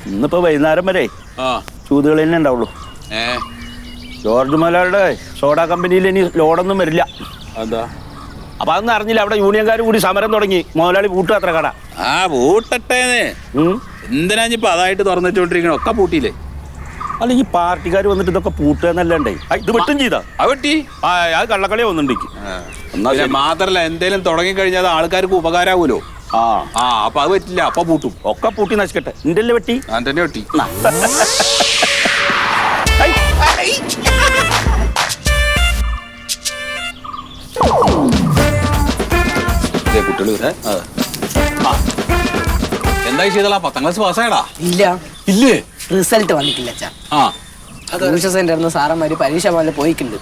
ഇന്നിപ്പോ വൈകുന്നേരം വരെ ചൂതുകൾ തന്നെ ഉണ്ടാവുള്ളൂ. ജോർജ് മലയുടെ സോഡ കമ്പനിയിൽ ഇനി ലോഡൊന്നും വരില്ല. എന്താ? അപ്പൊ അതൊന്നും അറിഞ്ഞില്ല. അവിടെ യൂണിയൻകാർ കൂടി സമരം തുടങ്ങി. മുതലാളി പൂട്ടും അത്ര കട. പൂട്ടട്ടേന്ന് എന്തിനാ ഇപ്പൊ അതായിട്ട് തുറന്നിട്ടോണ്ടിരിക്കണ? ഒക്കെ പൂട്ടിയില്ലേ? അല്ല, ഈ പാർട്ടിക്കാർ വന്നിട്ട് ഇതൊക്കെ പൂട്ടുകയെന്നല്ലേ. ഇത് വെട്ടും ചെയ്താ വെട്ടി അത് കള്ളക്കളിയെ ഒന്നുണ്ടെങ്കിൽ മാത്രല്ല എന്തേലും തുടങ്ങി കഴിഞ്ഞാൽ അത് ആൾക്കാർക്ക് ഉപകാരാവൂലോ. അപ്പൊ അത് പറ്റില്ല. അപ്പൊ പൂട്ടും. ഒക്കെ പൂട്ടി നശിക്കട്ടെ. നിന്റെ വെട്ടി ഞാൻ തന്നെ വെട്ടി. കുട്ടികള് എന്തായി ചെയ്തല്ല? 10ാം ക്ലാസ് പാസ്സായടാ? ഇല്ല. ഇല്ലേ? റിസൾട്ട് വന്നിട്ടില്ല. സാറന്മാര് പരീക്ഷ പോലെ പോയിട്ടുണ്ട്.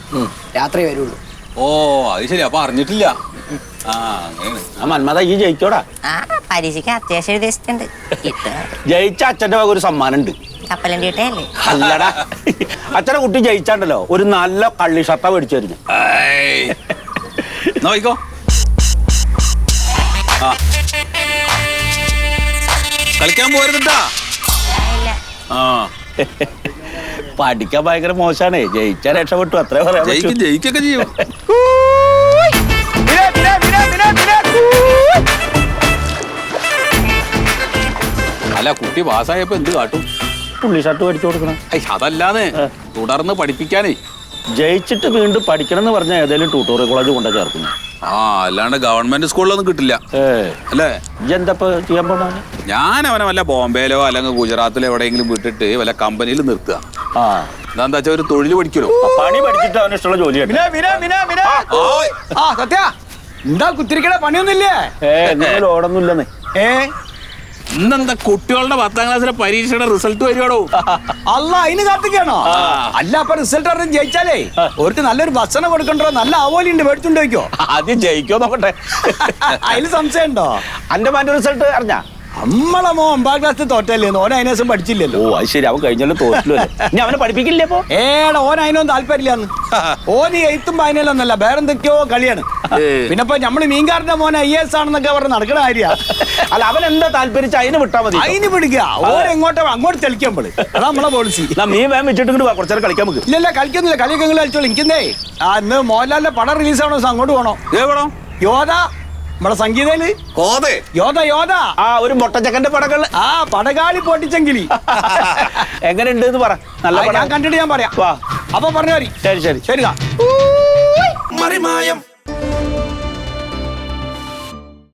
രാത്രി വരുള്ളൂ. ഓ അത് ശരി. അപ്പൊ അറിഞ്ഞിട്ടില്ല. മന്മത ഈ ജയിച്ചോടാ? പരീക്ഷയ്ക്ക് അത്യാവശ്യം എഴുതിയിട്ടുണ്ട്. ജയിച്ച അച്ഛന്റെ വക ഒരു സമ്മാനം ഉണ്ട്. കപ്പലണ്ടി ഇട്ടല്ലേ? അല്ലടാ, അച്ഛനെ കുട്ടി ജയിച്ചാണ്ടല്ലോ ഒരു നല്ല കള്ളി ഷർട്ട മേടിച്ചു തരുന്നു. നോക്കോ കളിക്കാൻ പോരുന്നുണ്ടാ? പഠിക്കാൻ ഭയങ്കര മോശാണേ. ജയിച്ചാൽ രക്ഷപ്പെട്ടു, അത്രേ പറയാം. ജയിക്കൊക്കെ ചെയ്യും. അല്ല, കുട്ടി പാസ്സായപ്പോ എന്ത് കാട്ടും? പുള്ളി ഷർട്ട് മേടിച്ചു കൊടുക്കണം. അതല്ലാതെ തുടർന്ന് പഠിപ്പിക്കാനേ. ജയിച്ചിട്ട് വീണ്ടും പഠിക്കണം എന്ന് പറഞ്ഞാൽ ഏതെങ്കിലും ട്യൂട്ടോറിയൽ കോളേജ് കൊണ്ടു ചേർക്കുന്നു. അല്ലാണ്ട് ഗവൺമെന്റ് സ്കൂളിലൊന്നും കിട്ടില്ല അല്ലേ? എന്താ ചെയ്യാൻ പോണ? ഞാൻ അവനെ വല്ല ബോംബെയിലോ അല്ലെങ്കിൽ ഗുജറാത്തിലോ എവിടെയെങ്കിലും വിട്ടിട്ട് വല്ല കമ്പനിയിൽ നിർത്തുക. എന്താ വെച്ചാൽ ഒരു തൊഴിൽ പഠിക്കലോ. പണി പഠിച്ചിട്ട് അവന് ഇഷ്ടമുള്ള ജോലി. സത്യ എന്താ കുത്തിരിക്കണ? പണിയൊന്നുമില്ലേ? ഓടൊന്നും ഇല്ലെന്നേ. ഇന്നെന്താ കുട്ടികളുടെ 10ാം ക്ലാസ്സിലെ പരീക്ഷയുടെ റിസൾട്ട് വരുവാടോ? അല്ല, അതിന് കാത്തിക്കാണോ? അല്ല, അപ്പൊ റിസൾട്ട് അറിഞ്ഞ് ജയിച്ചാലേ അവർക്ക് നല്ലൊരു ഭക്ഷണം കൊടുക്കണ്ടോ? നല്ല ആവോലി ഉണ്ട്, മേടിച്ചുകൊണ്ട് വയ്ക്കോ? ആദ്യം ജയിക്കോ നോക്കട്ടെ. അതിന് സംശയം ഉണ്ടോ? അന്റെ മാന്റെ റിസൾട്ട് അറിഞ്ഞാ? നമ്മളെ മോൻ 9ാം ക്ലാസ് തോറ്റല്ലേ? ഓൻ അതിനേശം പഠിച്ചില്ലല്ലോ. ഓ അത് ശരി. അവൻ കഴിഞ്ഞല്ലോ തോറ്റില്ലോ. ഇനി അവനെ പഠിപ്പിക്കില്ലേ? അപ്പൊ ഓൻ അതിനൊന്നും താല്പര്യമില്ലാന്ന്. ഓൻ ഈ എഴുത്തും വായനയിലൊന്നല്ല, വേറെന്തൊക്കെയോ കളിയാണ്. പിന്നെ ഇപ്പൊ നമ്മള് മീൻകാരന്റെ മോൻ IAS ആണെന്നൊക്കെ പറഞ്ഞ് നടക്കണ കാര്യ. അല്ല, അവൻ എന്താ താല്പര്യം അതിന് വിട്ടാ മതി. അതിന് പിടിക്കുക. ഓൻ അങ്ങോട്ട് തെളിക്കുമ്പോൾ അതാ നമ്മളെ പോളിസി. മീൻ വേം വെച്ചിട്ട് കുറച്ചേരം കളിക്കാൻ നമുക്ക്. ഇല്ല, കളിക്കുന്നില്ല. കളിയൊക്കെ കളിച്ചോളൂ. എനിക്കെന്തേ ഇന്ന് മോഹൻലാലിന്റെ പടം റിലീസ് ആവണോ? അങ്ങോട്ട് പോണോ? യോധ, നമ്മളെ സംഗീതയില് യോധ. ഒരു മൊട്ടച്ചക്കന്റെ പടകൾ. പടകാളി പൊട്ടിച്ചെങ്കിലി എങ്ങനെയുണ്ട് പറ. നല്ല ഞാൻ കണ്ടിട്ട് ഞാൻ പറയാം. അപ്പൊ പറഞ്ഞോ. ശരി. മറിമായം.